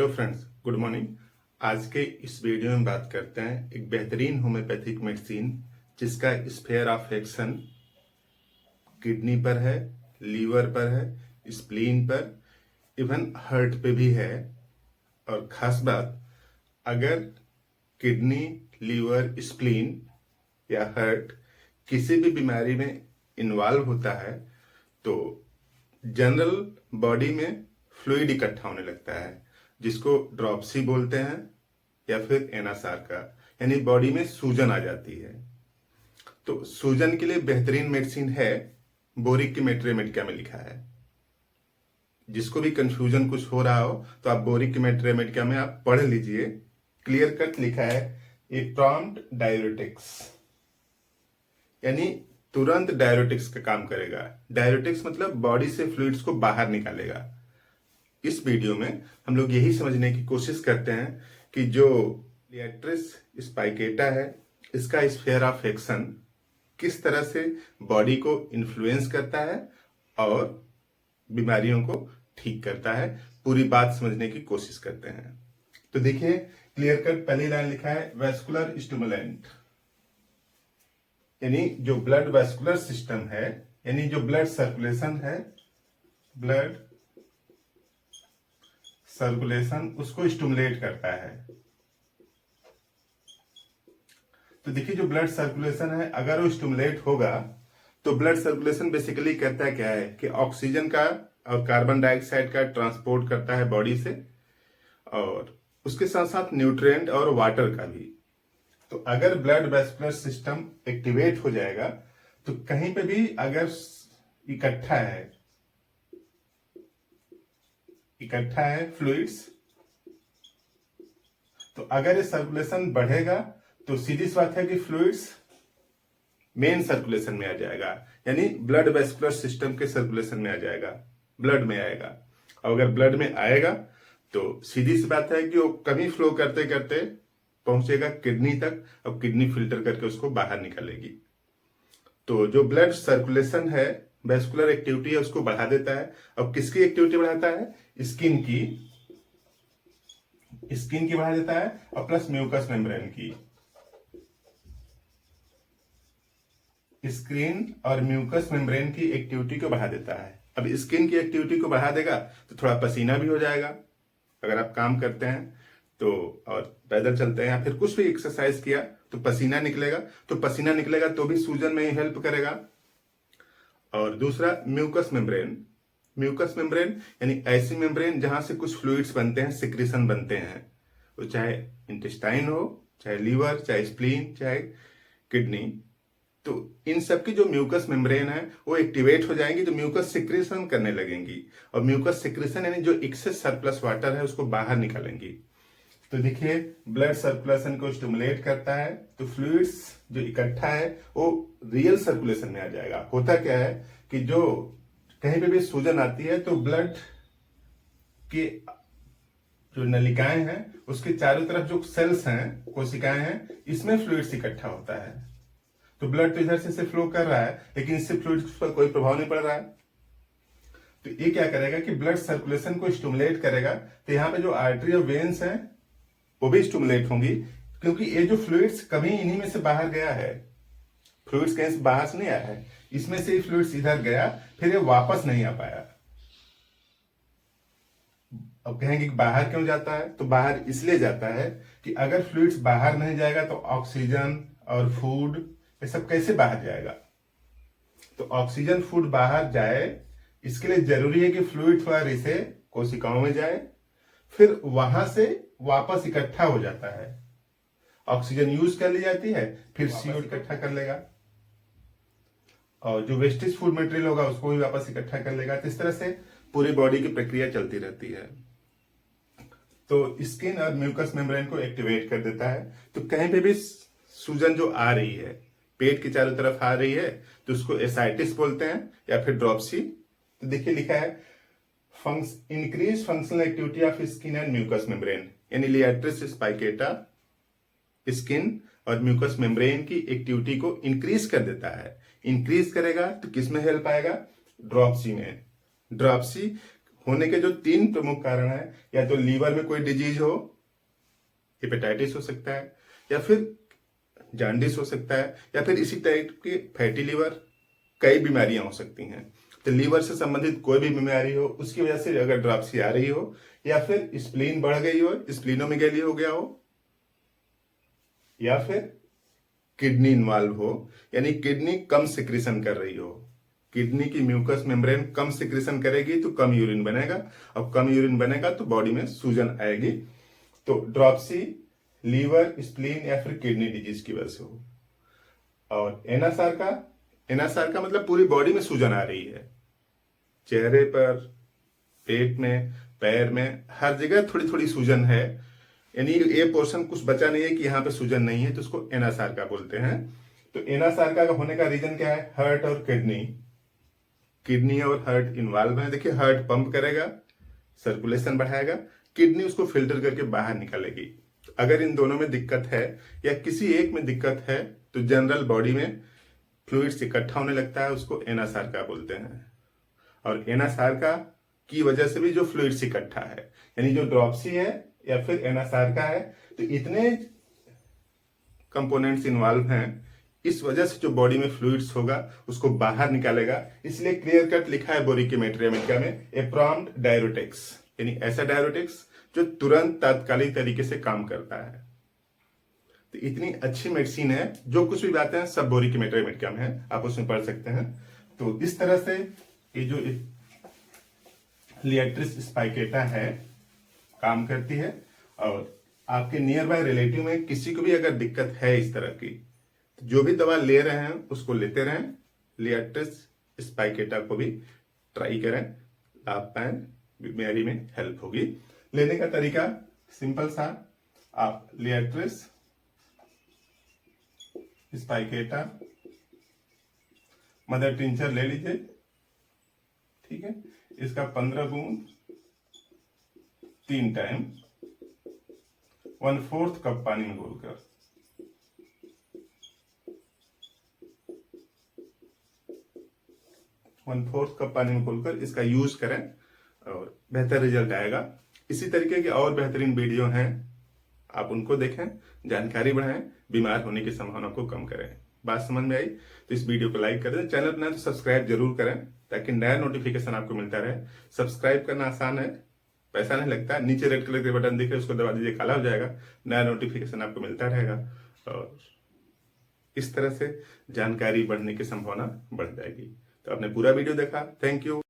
Friends, good morning. आज के इस वीडियो में बात करते हैं एक बेहतरीन होम्योपैथिक मेडिसिन जिसका स्फीयर ऑफ एक्शन किडनी पर है, लीवर पर है, स्प्लीन पर, इवन हार्ट पे भी है। और खास बात, अगर किडनी, लीवर, स्प्लीन या हार्ट किसी भी बीमारी में इन्वॉल्व होता है तो जनरल बॉडी में फ्लूइड इकट्ठा होने लगता है, जिसको ड्रॉप्सी बोलते हैं या फिर एनासार का, यानी बॉडी में सूजन आ जाती है। तो सूजन के लिए बेहतरीन मेडिसिन है बोरिक की मेट्रेमेडिका में लिखा है। जिसको भी कंफ्यूजन कुछ हो रहा हो तो आप बोरिक की मेट्रेमेडिका में आप पढ़ लीजिए, क्लियर कट लिखा है। ए प्रॉम्प्ट डाययूरेटिक्स, यानी तुरंत डाययूरेटिक्स का काम करेगा। डाययूरेटिक्स मतलब बॉडी से फ्लूइड्स को बाहर निकालेगा। इस वीडियो में हम लोग यही समझने की कोशिश करते हैं कि जो लिएट्रिस स्पाइकेटा है, इसका स्फीयर ऑफ एक्शन किस तरह से बॉडी को इन्फ्लुएंस करता है और बीमारियों को ठीक करता है। पूरी बात समझने की कोशिश करते हैं। तो देखिए, क्लियर कट पहली लाइन लिखा है वेस्कुलर स्टिमुलेंट, यानी जो ब्लड वेस्कुलर सिस्टम है, यानी जो ब्लड सर्कुलेशन है, ब्लड सर्कुलेशन उसको स्टिमुलेट करता है। तो देखिए, जो ब्लड सर्कुलेशन है अगर वो स्टिमुलेट होगा तो ब्लड सर्कुलेशन बेसिकली करता क्या है कि ऑक्सीजन का और कार्बन डाइऑक्साइड का ट्रांसपोर्ट करता है बॉडी से, और उसके साथ साथ न्यूट्रिएंट और वाटर का भी। तो अगर ब्लड वेस्कुलर सिस्टम एक्टिवेट हो जाएगा तो कहीं पे भी अगर इकट्ठा है फ्लूइड्स, तो अगर ये सर्कुलेशन बढ़ेगा तो सीधी सी बात है कि फ्लूइड्स मेन सर्कुलेशन में आ जाएगा, यानी ब्लड वेस्कुलर सिस्टम के सर्कुलेशन में आ जाएगा, ब्लड में आएगा। और अगर ब्लड में आएगा तो सीधी सी बात है कि वो कभी फ्लो करते करते पहुंचेगा किडनी तक, और किडनी फिल्टर करके उसको बाहर निकालेगी। तो जो ब्लड सर्कुलेशन है, वेस्कुलर एक्टिविटी है, उसको बढ़ा देता है। अब किसकी एक्टिविटी बढ़ाता है? स्किन की बढ़ा देता है, और प्लस म्यूकस मेम्ब्रेन की। स्किन और म्यूकस मेम्ब्रेन की एक्टिविटी को बढ़ा देता है। अब स्किन की एक्टिविटी को बढ़ा देगा तो थोड़ा पसीना भी हो जाएगा। अगर आप काम करते हैं तो, और पैदल चलते हैं या फिर कुछ भी एक्सरसाइज किया तो पसीना निकलेगा, तो भी सूजन में हेल्प करेगा। और दूसरा म्यूकस मेम्ब्रेन यानी ऐसी मेम्ब्रेन जहां से कुछ फ्लूइड्स बनते हैं, सिक्रीशन बनते हैं, वो चाहे इंटेस्टाइन हो, चाहे लीवर, चाहे स्प्लीन, चाहे किडनी। तो इन सब की जो म्यूकस मेम्ब्रेन है वो एक्टिवेट हो जाएंगी तो म्यूकस सिक्रीशन करने लगेंगी, और म्यूकस सिक्रीशन यानी जो एक्सेस सरप्लस वाटर है उसको बाहर निकालेंगी। तो देखिए, ब्लड सर्कुलेशन को स्टिमुलेट करता है तो फ्लूइड्स जो इकट्ठा है वो रियल सर्कुलेशन में आ जाएगा। होता क्या है कि जो कहीं पे भी सूजन आती है तो ब्लड की जो नलिकाएं हैं उसके चारों तरफ जो सेल्स हैं, कोशिकाएं हैं, इसमें फ्लूइड्स इकट्ठा होता है। तो ब्लड तो इधर से फ्लो कर रहा है लेकिन इससे फ्लूइड्स पर कोई प्रभाव नहीं पड़ रहा है। तो ये क्या करेगा कि ब्लड सर्कुलेशन को स्टिमुलेट करेगा। तो यहाँ पे जो आर्टरी और वेन्स हैं वो भी स्टिमुलेट होंगी, क्योंकि ये जो फ्लूइड्स कभी इन्हीं में से बाहर गया है, फ्लूइड्स कहीं से बाहर से नहीं आया है, इसमें से ही फ्लूइड्स इधर गया, फिर ये वापस नहीं आ पाया। अब कहेंगे कि बाहर क्यों जाता है? तो बाहर इसलिए जाता है कि अगर फ्लूइड्स बाहर नहीं जाएगा तो ऑक्सीजन और फूड ये सब कैसे बाहर जाएगा? तो ऑक्सीजन, फूड बाहर जाए, इसके लिए जरूरी है कि फ्लूइड थोड़ा रिसे कोशिकाओं में जाए, फिर वहां से वापस इकट्ठा हो जाता है। ऑक्सीजन यूज कर ली जाती है, फिर CO इकट्ठा कर लेगा, और जो वेस्टेज फूड मटेरियल होगा उसको भी वापस इकट्ठा कर लेगा। तो इस तरह से पूरी बॉडी की प्रक्रिया चलती रहती है। तो स्किन और म्यूकस मेम्ब्रेन को एक्टिवेट कर देता है। तो कहीं पे भी सूजन जो आ रही है, पेट के चारों तरफ आ रही है, तो उसको एसाइटिस बोलते हैं या फिर ड्रॉप्सी। तो देखिए, लिखा है increase functional activity of skin and mucous membrane, यानी लिएट्रिस स्पाइकेटा स्किन और म्यूकस मेम्ब्रेन की एक्टिविटी को इंक्रीज कर देता है। इंक्रीज करेगा तो किस में हेल्प आएगा? ड्रॉप्सी में। ड्रॉप्सी होने के जो 3 प्रमुख कारण है, या तो लीवर में कोई डिजीज हो, हेपेटाइटिस हो सकता है, या फिर जॉन्डिस हो सकता है, या फिर इसी टाइप की फैटी लीवर, कई बीमारियां हो सकती हैं। तो लीवर से संबंधित कोई भी बीमारी हो, उसकी वजह से अगर ड्रॉप्सी आ रही हो, या फिर स्प्लीन बढ़ गई हो, स्प्लीनोमेगैली हो गया हो, या फिर किडनी इन्वॉल्व हो, यानी किडनी कम सिक्रीशन कर रही हो, किडनी की म्यूकस मेम्ब्रेन कम सिक्रीशन करेगी तो कम यूरिन बनेगा, और कम यूरिन बनेगा तो बॉडी में सूजन आएगी। तो ड्रॉप्सी लीवर, स्प्लीन या फिर किडनी डिजीज की वजह से हो। और एनासार का मतलब पूरी बॉडी में सूजन आ रही है, चेहरे पर, पेट में, पैर में, हर जगह थोड़ी थोड़ी सूजन है, यानी ये पोर्शन कुछ बचा नहीं है कि यहाँ पे सूजन नहीं है, तो उसको एनासार्का बोलते हैं। तो एनासार्का का होने का रीजन क्या है? हार्ट और किडनी और हार्ट इन्वॉल्व है। देखिए, हार्ट पंप करेगा, सर्कुलेशन बढ़ाएगा, किडनी उसको फिल्टर करके बाहर निकालेगी। अगर इन दोनों में दिक्कत है या किसी एक में दिक्कत है तो जनरल बॉडी में फ्लूइड्स इकट्ठा होने लगता है, उसको एनासार्का बोलते हैं। और एनासार्का की वजह से भी जो फ्लूइड्स इकट्ठा है, यानी जो ड्रॉप्सी है या फिर एनासार्का है, तो इतने कंपोनेंट्स इन्वॉल्व हैं, इस वजह से जो बॉडी में फ्लूइड्स होगा उसको बाहर निकालेगा। इसलिए क्लियर कट लिखा है बोरिकीमेट्री अमेरिका में, ए प्रॉम्प्ट डायरेटिक्स, यानी ऐसा डायरेटिक्स जो तुरंत तात्कालिक तरीके से काम करता है। तो इतनी अच्छी मेडिसिन है, जो कुछ भी बातें हैं सब बोरिकीमेट्री अमेरिका में है, आप उसमें पढ़ सकते हैं। तो इस तरह से ये जो लिएट्रिस स्पाइकेटा है काम करती है। और आपके नियर बाय रिलेटिव में किसी को भी अगर दिक्कत है इस तरह की, तो जो भी दवा ले रहे हैं उसको लेते रहें, लिएट्रिस स्पाइकेटा को भी ट्राई करें, लाभ पाएं, बीमारी में हेल्प होगी। लेने का तरीका सिंपल सा, आप लिएट्रिस स्पाइकेटा मदर टिंचर ले लीजिए, ठीक है। इसका 15 बूंद 3 टाइम 1/4 कप पानी में घोलकर, इसका यूज करें और बेहतर रिजल्ट आएगा। इसी तरीके के और बेहतरीन वीडियो हैं, आप उनको देखें, जानकारी बढ़ाएं, बीमार होने की संभावना को कम करें। बात समझ में आई तो इस वीडियो को लाइक कर दें, चैनल बनाए तो सब्सक्राइब जरूर करें ताकि नया नोटिफिकेशन आपको मिलता रहे। सब्सक्राइब करना आसान है, पैसा नहीं लगता, नीचे रेड कलर के बटन दिख रहे हैं उसको दबा दीजिए, काला हो जाएगा, नया नोटिफिकेशन आपको मिलता रहेगा। और इस तरह से जानकारी बढ़ने की संभावना बढ़ जाएगी। तो आपने पूरा वीडियो देखा, थैंक यू।